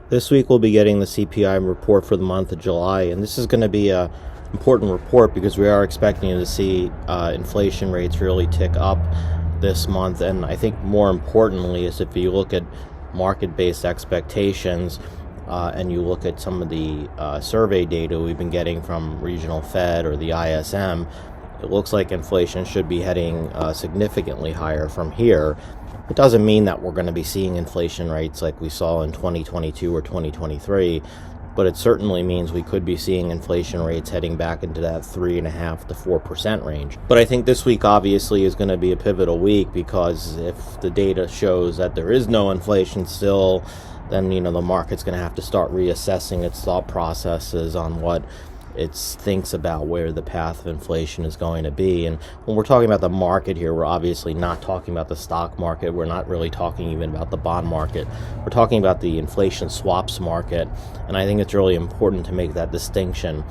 This week we'll be getting the CPI report for the month of July, and this is going to be a important report because we are expecting to see inflation rates really tick up this month. And I think more importantly is if you look at market-based expectations and you look at some of the survey data we've been getting from regional Fed or the ISM, it looks like inflation should be heading significantly higher from here. It doesn't mean that we're going to be seeing inflation rates like we saw in 2022 or 2023, but it certainly means we could be seeing inflation rates heading back into that 3.5% to 4% range. But I think this week obviously is going to be a pivotal week, because if the data shows that there is no inflation still, then the market's going to have to start reassessing its thought processes on what it thinks about where the path of inflation is going to be. And when we're talking about the market here, we're obviously not talking about the stock market. We're not really talking even about the bond market. We're talking about the inflation swaps market, and I think it's really important to make that distinction.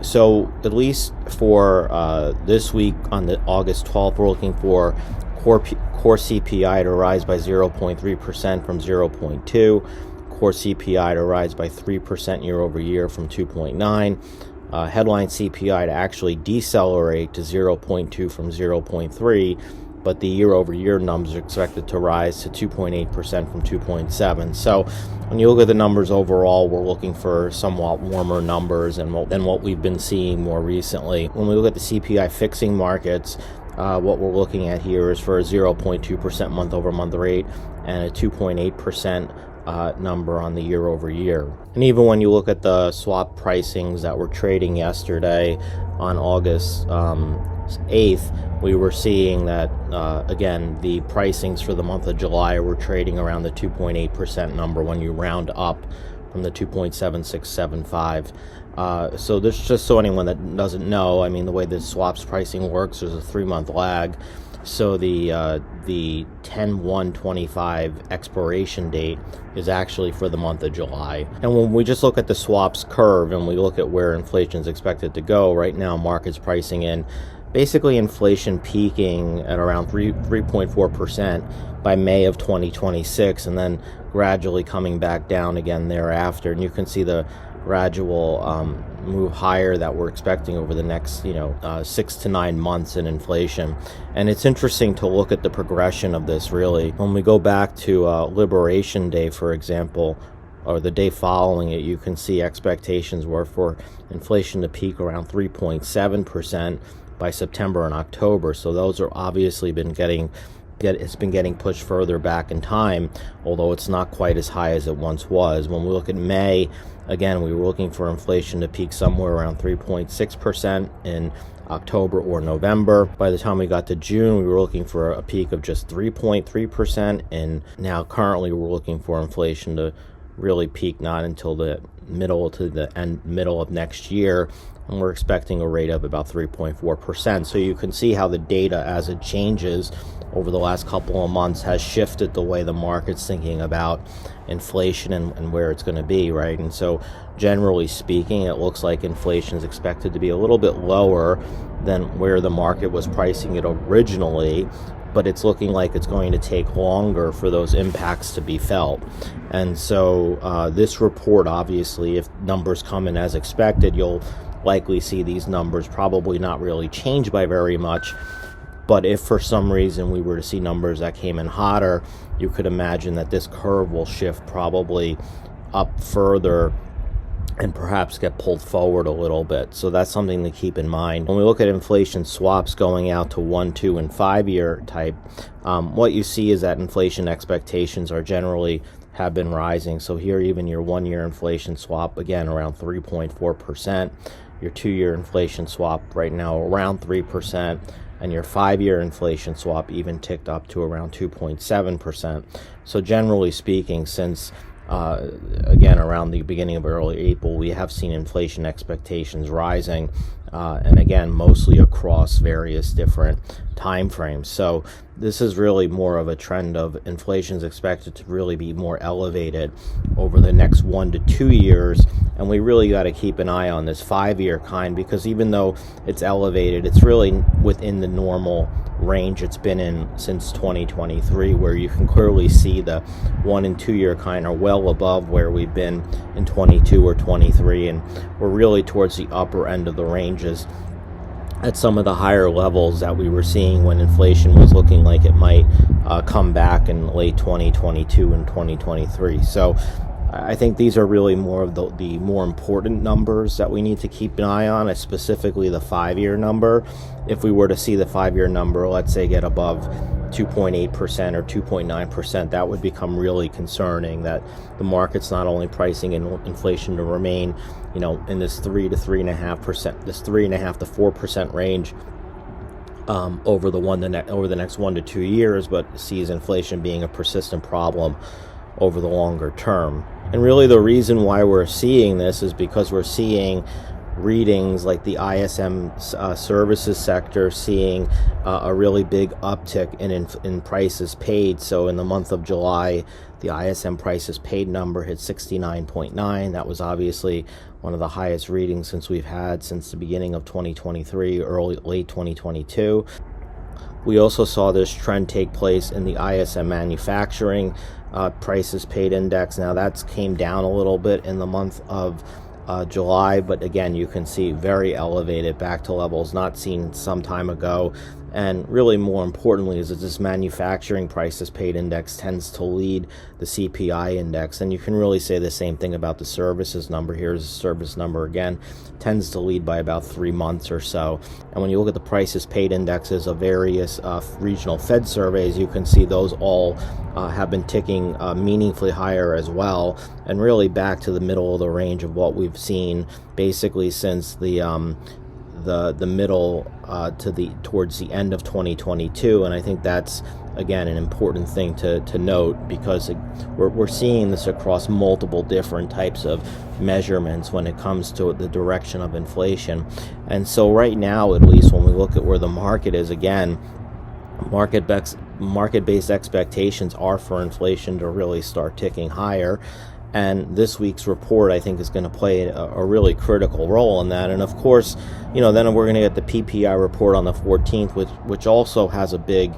So at least for this week on the August 12th, we're looking for core CPI to rise by 0.3% from 0.2. Core CPI to rise by 3% year over year from 2.9. Headline CPI to actually decelerate to 0.2 from 0.3, but the year over year numbers are expected to rise to 2.8% from 2.7. So when you look at the numbers overall, we're looking for somewhat warmer numbers than what we've been seeing more recently. When we look at the CPI fixing markets, what we're looking at here is for a 0.2% month over month rate and a 2.8% number on the year over year. And even when you look at the swap pricings that were trading yesterday on August 8th, we were seeing that again, the pricings for the month of July were trading around the 2.8% number when you round up from the 2.7675. So this, just so anyone that doesn't know, I mean, the way the swaps pricing works, there's a 3-month lag. So the 10/1/25 expiration date is actually for the month of July. And when we just look at the swaps curve and we look at where inflation is expected to go, right now market's pricing in basically inflation peaking at around 3.4% by May of 2026, and then gradually coming back down again thereafter. And you can see the gradual move higher that we're expecting over the next 6 to 9 months in inflation. And it's interesting to look at the progression of this, really. When we go back to Liberation Day, for example, or the day following it, you can see expectations were for inflation to peak around 3.7% by September and October. So those are obviously it's been getting pushed further back in time, although it's not quite as high as it once was. When we look at May, again, we were looking for inflation to peak somewhere around 3.6% in October or November. By the time we got to June, we were looking for a peak of just 3.3%, and now currently we're looking for inflation to really peak not until the middle of next year, and we're expecting a rate of about 3.4%. So you can see how the data, as it changes over the last couple of months, has shifted the way the market's thinking about inflation and where it's going to be, right? And so generally speaking, it looks like inflation is expected to be a little bit lower than where the market was pricing it originally, but it's looking like it's going to take longer for those impacts to be felt. And so this report, obviously, if numbers come in as expected, you'll likely see these numbers probably not really change by very much. But if for some reason we were to see numbers that came in hotter, you could imagine that this curve will shift probably up further and perhaps get pulled forward a little bit. So that's something to keep in mind. When we look at inflation swaps going out to 1, 2, and 5-year type, what you see is that inflation expectations are generally have been rising. So here, even your 1-year inflation swap, again, around 3.4%. Your 2-year inflation swap right now around 3%. And your 5-year inflation swap even ticked up to around 2.7%. So generally speaking, since again around the beginning of early April, we have seen inflation expectations rising. and again, mostly across various different time frames. So this is really more of a trend of inflation is expected to really be more elevated over the next 1 to 2 years, and we really got to keep an eye on this 5-year kind, because even though it's elevated, it's really within the normal range it's been in since 2023, where you can clearly see the 1 and 2 year kind are well above where we've been in 22 or 23, and we're really towards the upper end of the ranges at some of the higher levels that we were seeing when inflation was looking like it might come back in late 2022 and 2023. So I think these are really more of the more important numbers that we need to keep an eye on, specifically the 5-year number. If we were to see the 5-year number, let's say, get above 2.8% or 2.9%, that would become really concerning, that the market's not only pricing in inflation to remain, in this 3 to 3.5%, this 3.5 to 4% range over the next 1 to 2 years, but sees inflation being a persistent problem over the longer term. And really the reason why we're seeing this is because we're seeing readings like the ISM services sector seeing a really big uptick in prices paid. So in the month of July, the ISM prices paid number hit 69.9. That was obviously one of the highest readings since we've had since the beginning of 2023, late 2022. We also saw this trend take place in the ISM manufacturing prices paid index. Now that's came down a little bit in the month of July, but again, you can see very elevated, back to levels not seen some time ago. And really more importantly is that this manufacturing prices paid index tends to lead the CPI index. And you can really say the same thing about the services number. Here's the service number again, tends to lead by about 3 months or so. And when you look at the prices paid indexes of various regional Fed surveys, you can see those all have been ticking meaningfully higher as well, and really back to the middle of the range of what we've seen basically since the middle towards the end of 2022. And I think that's again an important thing to note, because we're seeing this across multiple different types of measurements when it comes to the direction of inflation. And so right now, at least when we look at where the market is, again, market-based expectations are for inflation to really start ticking higher. And this week's report, I think, is going to play a really critical role in that. And of course, then we're going to get the PPI report on the 14th, which also has a big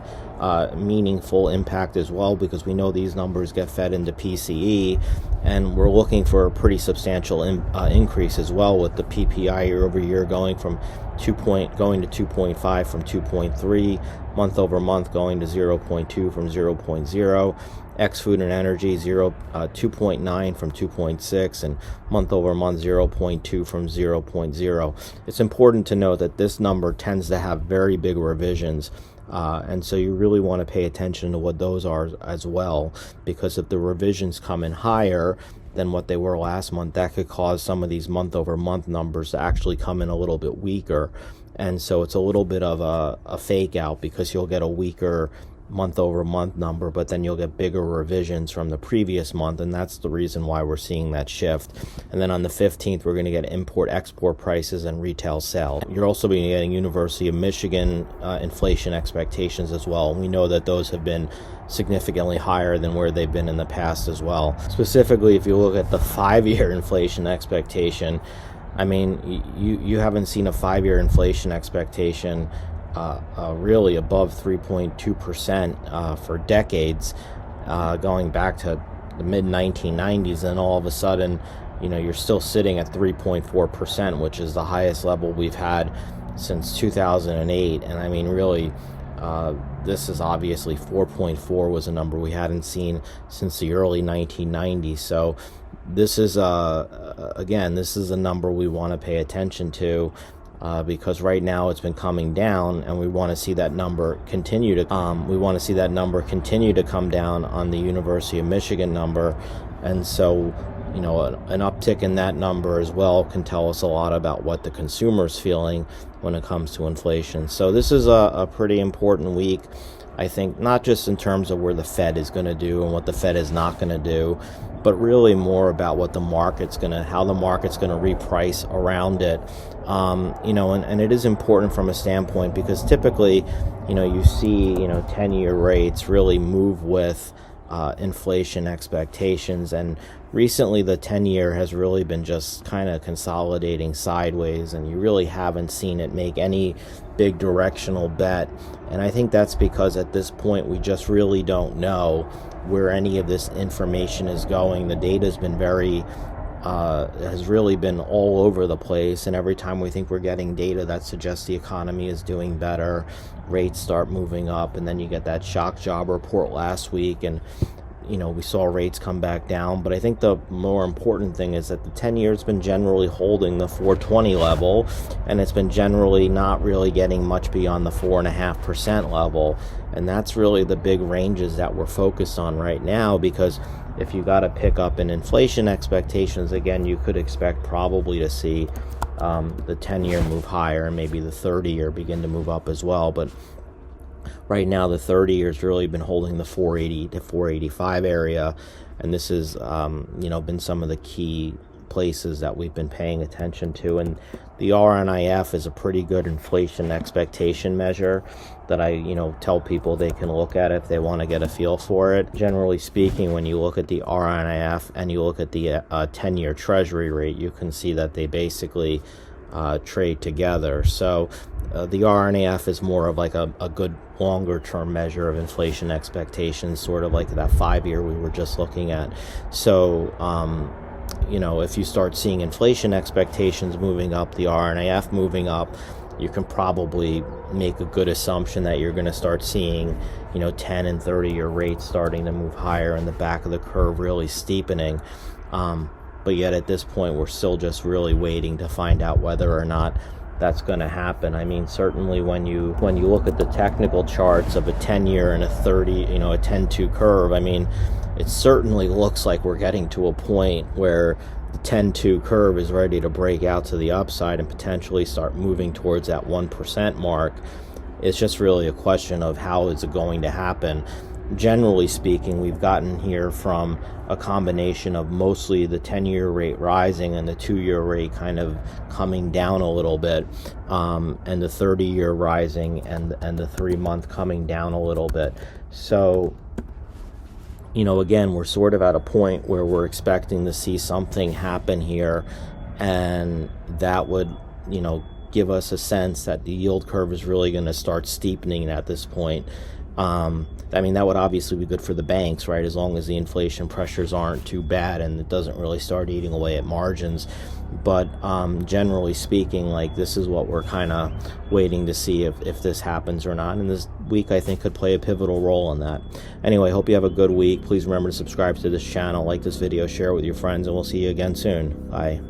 meaningful impact as well, because we know these numbers get fed into PCE, and we're looking for a pretty substantial increase as well, with the PPI year over year going to 2.5 from 2.3, month over month going to 0.2 from 0.0. Ex-food and energy 2.9 from 2.6, and month over month 0.2 from 0.0. It's important to note that this number tends to have very big revisions, and so you really want to pay attention to what those are as well, because if the revisions come in higher than what they were last month, that could cause some of these month over month numbers to actually come in a little bit weaker. And so it's a little bit of a fake out, because you'll get a weaker month over month number, but then you'll get bigger revisions from the previous month, and that's the reason why we're seeing that shift. And then on the 15th, we're going to get import export prices and retail sales. You're also going to be getting University of Michigan inflation expectations as well. We know that those have been significantly higher than where they've been in the past as well. Specifically, if you look at the 5-year inflation expectation, I mean, you haven't seen a 5-year inflation expectation really above 3.2% for decades, going back to the mid-1990s, and all of a sudden, you're still sitting at 3.4%, which is the highest level we've had since 2008. And I mean, really, this is obviously 4.4 was a number we hadn't seen since the early 1990s. So this is this is a number we want to pay attention to, because right now it's been coming down, and we want to see that number continue to come down on the University of Michigan number. And so an uptick in that number as well can tell us a lot about what the consumer's feeling when it comes to inflation. So this is a pretty important week, I think, not just in terms of where the Fed is going to do and what the Fed is not going to do, but really more about what the market's how the market's gonna reprice around it. And it is important from a standpoint because typically, you see, 10-year rates really move with inflation expectations, and recently the 10-year has really been just kind of consolidating sideways, and you really haven't seen it make any big directional bet. And I think that's because at this point we just really don't know where any of this information is going. The data has been has really been all over the place, and every time we think we're getting data that suggests the economy is doing better, rates start moving up, and then you get that shock job report last week, and we saw rates come back down. But I think the more important thing is that the 10-year has been generally holding the 420 level, and it's been generally not really getting much beyond the 4.5% level, and that's really the big ranges that we're focused on right now. Because if you got to pick up in inflation expectations again, you could expect probably to see the 10-year move higher, and maybe the 30-year begin to move up as well. But right now, the 30-year has really been holding the 480 to 485 area, and this has, been some of the key places that we've been paying attention to. And the RNIF is a pretty good inflation expectation measure that I, tell people they can look at if they want to get a feel for it. Generally speaking, when you look at the RNIF and you look at the 10-year Treasury rate, you can see that they basically trade together. So the RNAF is more of like a good longer term measure of inflation expectations, sort of like that 5-year we were just looking at. So if you start seeing inflation expectations moving up, the RNAF moving up, you can probably make a good assumption that you're going to start seeing 10 and 30-year rates starting to move higher, and the back of the curve really steepening. But yet at this point, we're still just really waiting to find out whether or not that's going to happen. I mean, certainly when you look at the technical charts of a 10-year and a 30, a 10-2 curve, I mean, it certainly looks like we're getting to a point where the 10-2 curve is ready to break out to the upside and potentially start moving towards that 1% mark. It's just really a question of how is it going to happen. Generally speaking, we've gotten here from a combination of mostly the 10-year rate rising and the 2-year rate kind of coming down a little bit, and the 30-year rising and the 3-month coming down a little bit. So, again, we're sort of at a point where we're expecting to see something happen here, and that would, give us a sense that the yield curve is really going to start steepening at this point. That would obviously be good for the banks, right? As long as the inflation pressures aren't too bad and it doesn't really start eating away at margins. But generally speaking, like, this is what we're kind of waiting to see if this happens or not. And this week, I think, could play a pivotal role in that. Anyway, hope you have a good week. Please remember to subscribe to this channel, like this video, share it with your friends, and we'll see you again soon. Bye.